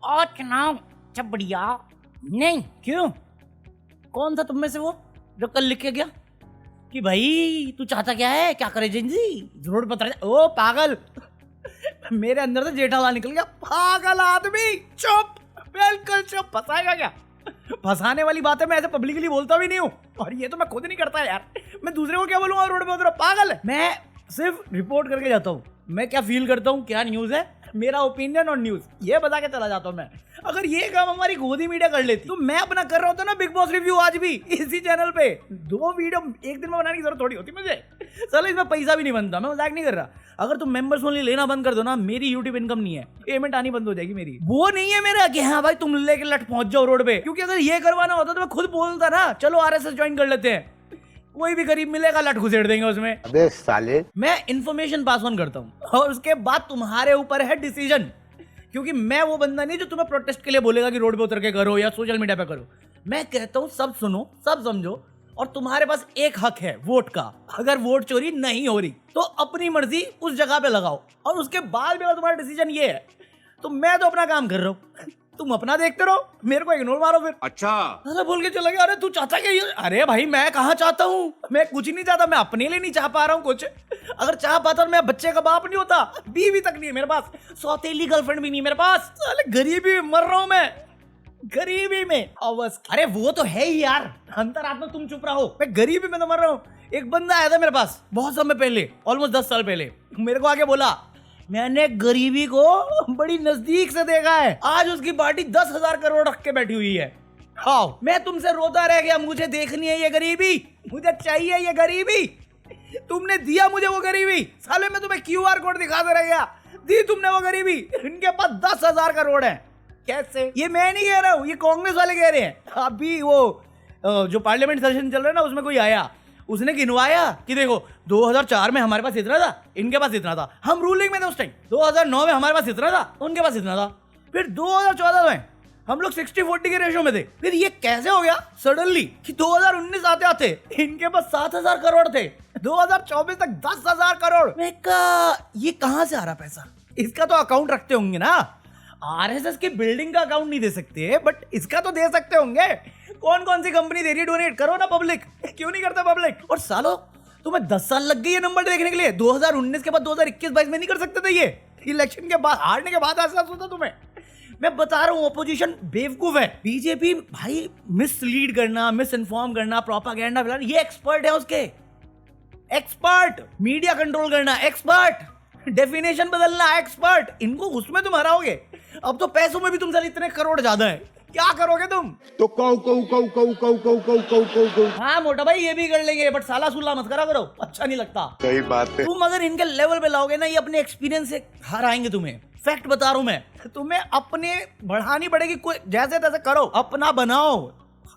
और चुनाव अच्छा बढ़िया नहीं। क्यों? कौन था तुम में से वो जो कल लिख के गया कि भाई तू चाहता क्या है, क्या करे जिंदगी, जरूर बता रहे। ओ पागल मेरे अंदर से जेठालाल निकल गया। पागल आदमी, चुप, बिल्कुल चुप। फंसाएगा क्या? फंसाने वाली बातें मैं ऐसे पब्लिकली बोलता भी नहीं हूँ, और ये तो मैं खुद नहीं करता यार। मैं दूसरे को क्या बोलूंगा रोड पे उधर? पागल है। मैं सिर्फ रिपोर्ट करके जाता हूँ, मैं क्या फील करता हूँ, क्या न्यूज है, मेरा ओपिनियन और न्यूज ये बता के चला जाता हूँ मैं। अगर ये काम हमारी गोदी मीडिया कर लेती तो मैं अपना कर रहा होता ना बिग बॉस रिव्यू आज भी इसी चैनल पे। 2 वीडियो एक दिन में बनाने की जरूरत थोड़ी होती मुझे। चलो इसमें पैसा भी नहीं बनता, मैं मजाक नहीं कर रहा। अगर तुम मेंबर्स ओनली लेना बंद कर दो ना, मेरी यूट्यूब इनकम नहीं है, पेमेंट आनी बंद हो जाएगी मेरी। वो नहीं है मेरा कि हाँ भाई तुम लेके लट पहुंच जाओ रोड पे, क्योंकि अगर ये करवाना होता तो मैं खुद बोलता ना चलो आरएसएस ज्वाइन कर लेते हैं। कोई भी गरीब मिलेगा लट घुसेड़ देंगे उसमें। अबे साले, मैं इन्फॉर्मेशन पास ऑन करता हूँ और उसके बाद तुम्हारे ऊपर है डिसीजन, क्योंकि मैं वो बंदा नहीं जो तुम्हें प्रोटेस्ट के लिए बोलेगा कि रोड पे उतर के करो या सोशल मीडिया पे करो। मैं कहता हूँ सब सुनो, सब समझो, और तुम्हारे पास एक हक है वोट का। अगर वोट चोरी नहीं हो रही तो अपनी मर्जी उस जगह पे लगाओ, और उसके बाद भी अगर तुम्हारा डिसीजन ये है तो मैं तो अपना काम कर रहा हूँ, तुम अपना देखते रहो, मेरे को इग्नोर मारो फिर। अच्छा अरे बोल के चला गया, अरे तू चाहता क्या? अरे भाई मैं कहाँ चाहता हूँ, मैं कुछ नहीं चाहता, मैं अपने लिए नहीं चाह पा रहा हूँ कुछ। अगर चाह पाता तो मैं बच्चे का बाप नहीं होता, बीवी तक नहीं है मेरे पास, सौतेली गर्लफ्रेंड भी नहीं मेरे पास। साले गरीबी में मर रहा हूँ मैं, गरीबी में अवस्था। अरे वो तो है ही यार, अंतरात्मा तुम चुप रहो, मैं गरीबी में तो मर रहा हूँ। एक बंदा आया था मेरे पास बहुत समय पहले, ऑलमोस्ट 10 साल पहले, मेरे को आके बोला मैंने गरीबी को बड़ी नजदीक से देखा है, आज उसकी पार्टी 10,000 करोड़ रख के बैठी हुई है। हाँ मैं तुमसे रोता रह गया, मुझे देखनी है ये गरीबी, मुझे चाहिए ये गरीबी, तुमने दिया मुझे वो गरीबी। साले मैं तुम्हें QR कोड दिखाते रह गया, दी तुमने वो गरीबी। इनके पास 10,000 करोड़ है। कैसे? ये मैं नहीं कह रहा हूँ, ये कांग्रेस वाले कह रहे हैं। अभी वो जो पार्लियामेंट सेशन चल रहा है ना, उसमें कोई आया, उसने गिनवाया कि देखो 2004 में हमारे पास इतना था, इनके पास इतना था, हम रूलिंग में थे उस टाइम। 2009 में हमारे पास इतना था, उनके पास इतना था। फिर 2014 में हम लोग 60-40 के रेशो में थे। फिर ये कैसे हो गया सडनली कि 2019 आते आते इनके पास 7,000 करोड़ थे, 2024 तक 10,000 करोड़। मैं कहा ये कहां से आ रहा पैसा? इसका तो अकाउंट रखते होंगे ना, आरएसएस की बिल्डिंग का अकाउंट नहीं दे सकते, बट इसका तो दे सकते होंगे। कौन कौन सी कंपनी दे रही है डोनेट, करो ना पब्लिक, क्यों नहीं करता पब्लिक? और सालो तुम्हें 10 साल लग गई ये नंबर देखने के लिए, 2019 के बाद 2021-22 में नहीं कर सकते थे ये? इलेक्शन के बाद, हारने के बाद एहसास होता तुम्हें? मैं बता रहा हूँ ऑपोजिशन बेवकूफ है। बीजेपी भाई मिसलीड करना, मिस इन्फॉर्म करना, प्रोपागेंडा फैलाना, ये एक्सपर्ट है उसके, एक्सपर्ट। मीडिया कंट्रोल करना एक्सपर्ट, डेफिनेशन बदलना एक्सपर्ट। इनको उसमें तुम हराओगे। अब तो पैसों में भी तुमसे इतने करोड़ ज्यादा है, क्या करोगे तुम? तो कौ हाँ मोटा भाई ये भी कर लेंगे, बट साला सुल्ला मत करा करो, अच्छा नहीं लगता। सही बात है। तुम अगर इनके लेवल पे लाओगे ना, ये अपने एक्सपीरियंस से हराएंगे तुम्हें। फैक्ट बता रहा हूं मैं, तुम्हें अपने बढ़ानी पड़ेगी, कोई जैसे तैसे करो, अपना बनाओ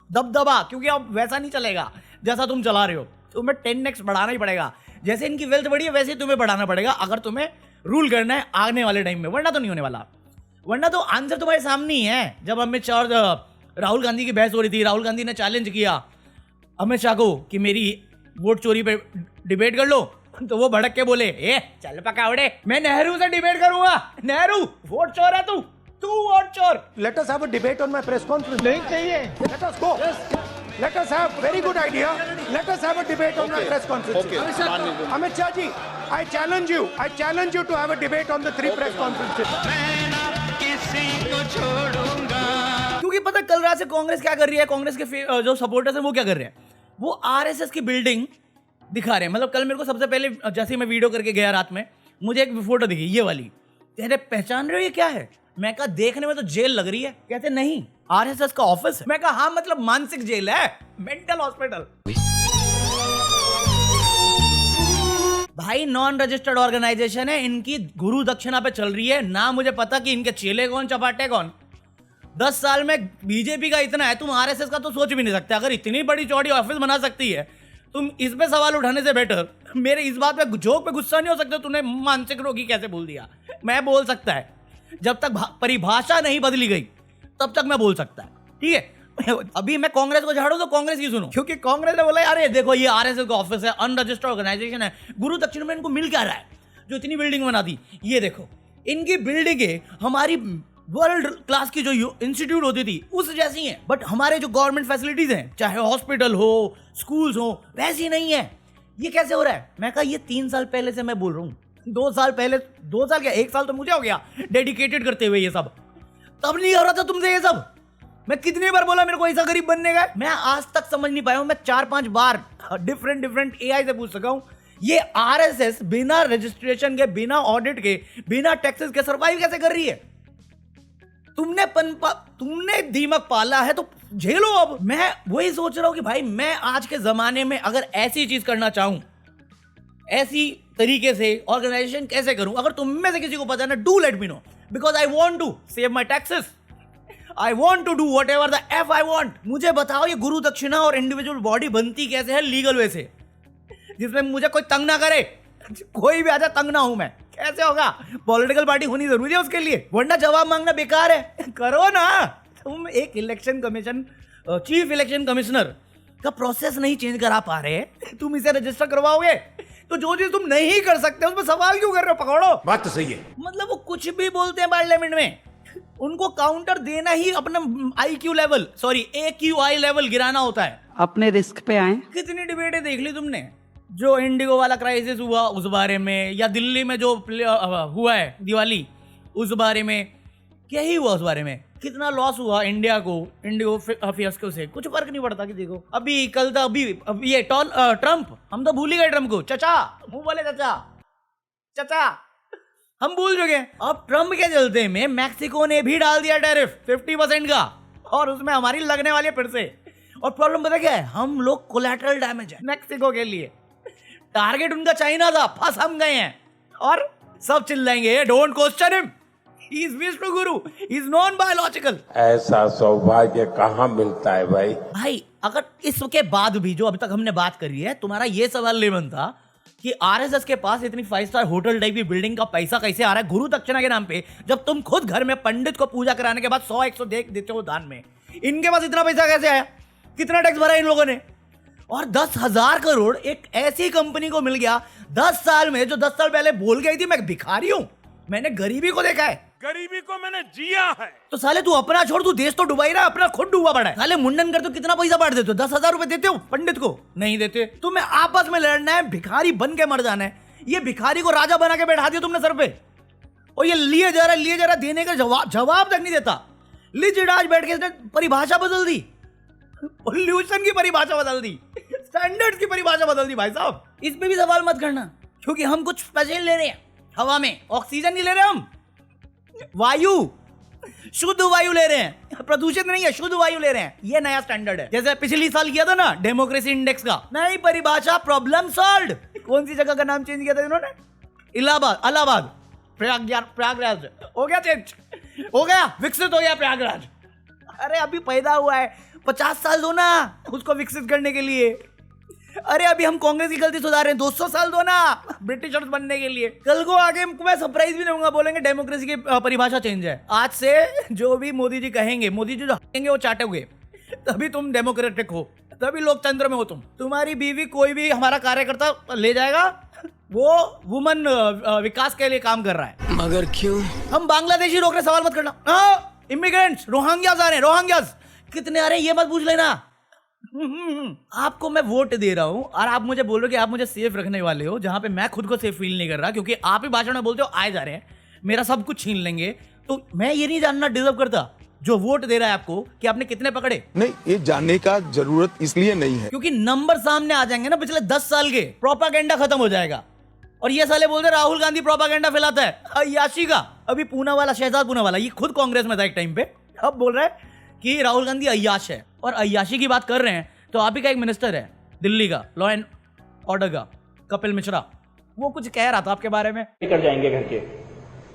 दबदबा, क्योंकि अब वैसा नहीं चलेगा जैसा तुम चला रहे हो, तुम्हें 10x बढ़ाना ही पड़ेगा। जैसे इनकी वेल्थ बढ़ी है वैसे ही तुम्हें बढ़ाना पड़ेगा, अगर तुम्हें रूल करना है आने वाले टाइम में, वरना तो नहीं होने वाला। वरना तो आंसर तुम्हारे सामने ही है। जब अमित शाह और राहुल गांधी की बहस हो रही थी, राहुल गांधी ने चैलेंज किया अमित शाह को कि मेरी वोट चोरी पे डिबेट कर लो, तो वो भड़क के बोले ए चल पकावड़े, मैं नेहरू से डिबेट करूंगा। नेहरू वोट चोर है, तू वोट चोर। Let us have a debate on my press conference. नहीं चाहिए। Let us go. Let us have very good idea. Let us have a debate on my press conference. Amit Shah ji, I challenge you. I challenge you to have a debate on the 3 press conferences. मैं ना किसी को छोड़ूंगा। क्योंकि पता है कल रात से कांग्रेस क्या कर रही है, कांग्रेस के जो सपोर्टर्स हैं वो क्या कर रहे हैं, वो आरएसएस की बिल्डिंग दिखा रहे हैं। मतलब कल मेरे को सबसे पहले जैसे मैं वीडियो करके गया रात में, मुझे एक फोटो दिखी ये वाली, कहते पहचान रहे हो ये क्या है? मैं कहा देखने में तो जेल लग रही है। कहते नहीं आरएसएस का ऑफिस है। मैं कहा हाँ मतलब मानसिक जेल है, मेंटल हॉस्पिटल। भाई नॉन रजिस्टर्ड ऑर्गेनाइजेशन है, इनकी गुरु दक्षिणा पे चल रही है ना। मुझे पता कि इनके चेले कौन चपाटे कौन। 10 साल में बीजेपी का इतना है, तुम आरएसएस का तो सोच भी नहीं सकते। अगर इतनी बड़ी चौड़ी ऑफिस बना सकती है, तुम इस पे सवाल उठाने से बेटर मेरे इस बात पे जोक पे गुस्सा नहीं हो सकते तूने मानसिक रोगी कैसे बोल दिया। मैं बोल सकता है, जब तक परिभाषा नहीं बदली गई तब तक मैं बोल सकता है, ठीक है। अभी मैं कांग्रेस को झाड़ू तो कांग्रेस की सुनो, क्योंकि कांग्रेस ने बोला अरे देखो ये आरएसएस का ऑफिस है, अनरजिस्टर्ड ऑर्गेनाइजेशन है, गुरु दक्षिण में इनको मिल क्या रहा है जो इतनी बिल्डिंग बना दी। ये देखो इनकी बिल्डिंगें हमारी वर्ल्ड क्लास की जो इंस्टीट्यूट होती थी उस जैसी हैं, बट हमारे जो गवर्नमेंट फैसिलिटीज हैं, चाहे हॉस्पिटल हो, स्कूल्स हो, वैसी नहीं है। ये कैसे हो रहा है? मैं कहा ये 3 साल पहले से मैं बोल रहा हूँ, 2 साल पहले, 2 साल क्या 1 साल तो मुझे हो गया डेडिकेटेड करते हुए ये सब, तब नहीं हो रहा था तुमसे ये सब। मैं कितनी बार बोला मेरे को ऐसा गरीब बनने का, मैं आज तक समझ नहीं पाया हूं। मैं 4-5 बार डिफरेंट एआई से पूछ सका हूं, ये आरएसएस बिना रजिस्ट्रेशन के, बिना ऑडिट के, बिना टैक्सेस के सर्वाइव कैसे कर रही है? तुमने दीमक पाला है तो झेलो। अब मैं वही सोच रहा हूं कि भाई मैं आज के जमाने में अगर ऐसी चीज करना चाहूं, ऐसी तरीके से ऑर्गेनाइजेशन कैसे करूं, अगर तुम में से किसी को पता है ना, do let me know, because I want to save my taxes, I want to do whatever the F I want. मुझे बताओ ये गुरु दक्षिणा और इंडिविजुअल बॉडी बनती कैसे है लीगल वे से, जिसमें मुझे कोई तंग ना करे, कोई भी आजा तंग ना हूं मैं, कैसे होगा? पॉलिटिकल पार्टी होनी जरूरी है उसके लिए, वरना जवाब मांगना बेकार है। करो ना। तुम एक election commission, chief election commissioner का प्रोसेस नहीं चेंज करा पा रहे, तुम इसे रजिस्टर करवाओगे तो जो चीज तुम नहीं कर सकते उसमें सवाल क्यों कर रहे हो? पकड़ो। बात तो सही है। मतलब वो कुछ भी बोलते हैं पार्लियामेंट में, उनको काउंटर देना ही अपना IQ level, sorry AQI level गिराना होता है। अपने रिस्क पे आए। कितनी डिबेटें देख ली तुमने, जो इंडिगो वाला क्राइसिस हुआ उस बारे में, या दिल्ली में जो हुआ है दिवाली उस बारे में, क्या ही हुआ उस बारे में, कितना लॉस हुआ इंडिया को इंडिगो अफेयर्स को से, कुछ फर्क नहीं पड़ता किसी को। अभी कल था, अभी ये ट्रम्प, हम तो भूल ही गए ट्रम्प को, चचा मुंह बोले चचा हम भूल चुके हैं। अब ट्रम्प के चलते में मैक्सिको ने भी डाल दिया टैरिफ 50% का, और उसमें हमारी लगने वाली है फिर से। और प्रॉब्लम पता क्या है? हम लोग कोलैटरल डैमेज है मैक्सिको के लिए, टारगेट उनका चाइना था, फंस हम गए हैं। और सब चिल्लाएंगे don't question him, he is Vishnu guru, he is non biological. ऐसा सौभाग्य कहाँ मिलता है भाई? भाई अगर इसके बाद भी जो अभी तक हमने बात करी है, तुम्हारा ये सवाल नहीं बनता कि आरएसएस के पास इतनी 5 स्टार होटल टाइप की बिल्डिंग का पैसा कैसे आ रहा है गुरु दक्षिणा के नाम पे, जब तुम खुद घर में पंडित को पूजा कराने के बाद 100-100 देते हो दान में। इनके पास इतना पैसा कैसे आया? कितना टैक्स भरा इन लोगों ने? और 10,000 करोड़ एक ऐसी कंपनी को मिल गया 10 साल में, जो 10 साल पहले बोल गई थी मैं भिखारी हूं, मैंने गरीबी को देखा है, गरीबी को मैंने जिया है। तो साले तू अपना छोड़, तू देश तो डुबाई रहा, अपना खुद डूबा पड़ा है। साले मुंडन कर तो कितना पैसा बांट देते हो? 10,000 रुपए देते हो पंडित को? नहीं देते। तुम्हें आपस में लड़ना है, भिखारी बन के मर जाना है। ये भिखारी को राजा बना के बैठा दिया तुमने सर पे, और ये लिए जा रहा देने का जवाब तक नहीं देता। लिजिडाज बैठ के इसने परिभाषा बदल दी, पोल्यूशन की परिभाषा बदल दी, स्टैंडर्ड्स की परिभाषा बदल दी। भाई साहब इस पे भी सवाल मत करना, क्योंकि हम कुछ स्पेशल ले रहे हैं। हवा में ऑक्सीजन नहीं ले रहे, हम वायु, शुद्ध वायु ले रहे हैं, प्रदूषित नहीं है, शुद्ध वायु ले रहे हैं। ये नया स्टैंडर्ड है। जैसे पिछली साल किया था ना डेमोक्रेसी इंडेक्स का, नई परिभाषा, प्रॉब्लम सॉल्व्ड। कौन सी जगह का नाम चेंज किया था इन्होंने? इलाहाबाद, प्रयागराज हो गया, चेंज हो गया, विकसित हो गया प्रयागराज। अरे अभी पैदा हुआ है, 50 साल दो ना उसको विकसित करने के लिए। अरे अभी हम कांग्रेस की गलती सुधार रहे हैं, 200 साल दो ना ब्रिटिशर्स बनने के लिए। कल को आगे मैं सरप्राइज भी दूंगा, बोलेंगे डेमोक्रेसी की परिभाषा चेंज है। आज से जो भी मोदी जी कहेंगे, मोदी जी जो कहेंगे वो चाटोगे, तभी तुम डेमोक्रेटिक हो, तभी लोकतंत्र में हो तुम। तुम्हारी बीवी कोई भी हमारा कार्यकर्ता ले जाएगा, वो वुमन विकास के लिए काम कर रहा है। मगर क्यों? हम बांग्लादेशी रोक रहे, सवाल मत करना। हाँ इमिग्रेंट्स, रोहिंग्यास आ रहे हैं, रोहिंग्यास कितने आ रहे हैं ये मत पूछ लेना। आपको मैं वोट दे रहा हूं और आप मुझे बोल रहे हो कि आप मुझे सेफ रखने वाले हो, जहां पे मैं खुद को सेफ फील नहीं कर रहा, क्योंकि आप ही भाषण में बोलते हो आए जा रहे हैं, मेरा सब कुछ छीन लेंगे। तो मैं ये नहीं जानना डिजर्व करता जो वोट दे रहा है आपको कि आपने कितने पकड़े। नहीं, ये जानने का जरूरत इसलिए नहीं है क्योंकि नंबर सामने आ जाएंगे ना पिछले 10 साल के, प्रोपागेंडा खत्म हो जाएगा। और ये साले बोलते राहुल गांधी प्रोपागेंडा फैलाता है अय्याशी का। अभी पूना वाला, शहजाद पूना वाला, ये खुद कांग्रेस में था एक टाइम पे, अब बोल रहा है कि राहुल गांधी अय्याश है। और अय्याशी की बात कर रहे हैं तो आप ही का एक मिनिस्टर है दिल्ली का, लॉ एंड ऑर्डर का, कपिल मिश्रा, वो कुछ कह रहा था आपके बारे में। लेकर जाएंगे घर के,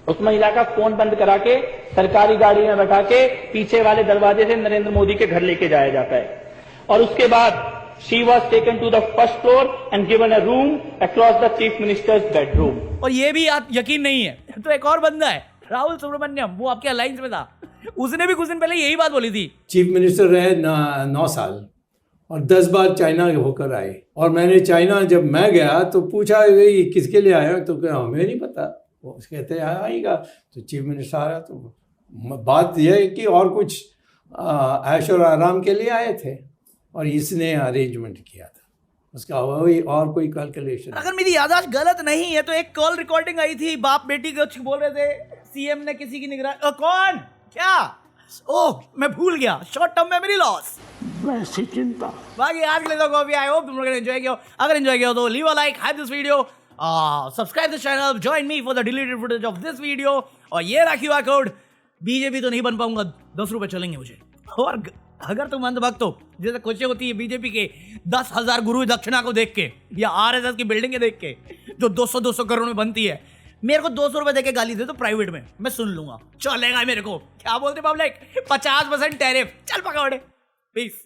उस महिला का फोन बंद करा के सरकारी गाड़ी में बैठा के पीछे वाले दरवाजे से नरेंद्र मोदी के घर लेके जाया जाता है। और उसके बाद she was taken to the first floor and given a room across the chief minister's bedroom। और ये भी यकीन नहीं है तो एक और बंदा है राहुल सुब्रमण्यम, वो आपके अलायंस में था, उसने भी कुछ दिन पहले यही बात बोली थी। चीफ मिनिस्टर रहे 9 साल और 10 बार चाइना होकर आए। और मैंने चाइना जब मैं गया तो पूछा ये किसके लिए आया, तो क्या हमें नहीं पता। वो कहते हैं आएगा, तो चीफ मिनिस्टर आ रहा तो बात यह है कि और कुछ ऐश और आराम के लिए आए थे और इसने अरेंजमेंट किया था, उसका वही और कोई कैलकुलेशन। अगर मेरी याददाश्त गलत नहीं है तो एक कॉल रिकॉर्डिंग आई थी, बाप बेटी कुछ बोल रहे थे, सीएम ने किसी की निगरानी, कौन क्या, ओह मैं भूल गया, शॉर्ट टर्म मेमोरी लॉस। वैसी चिंता। बाकी आज के लिए तो कॉफी, आई होप तुम लोगों ने एंजॉय किया। अगर एंजॉय किया तो leave a like, hype this video, subscribe this channel, join me for the deleted footage of this video. और ये रहा QR कोड। बीजेपी तो नहीं बन पाऊंगा, 10 रुपए चलेंगे मुझे। और अगर तुम अंधभक्त हो, जैसे खुशी होती है बीजेपी के 10,000 गुरु दक्षिणा को देख के या RSS की बिल्डिंगें देख के जो 200 करोड़ में बनती है, मेरे को 200 रुपए देके गाली दे तो प्राइवेट में मैं सुन लूंगा, चलेगा मेरे को। क्या बोलते पब्लिक, 50% टैरिफ, चल पकौड़े। पीस।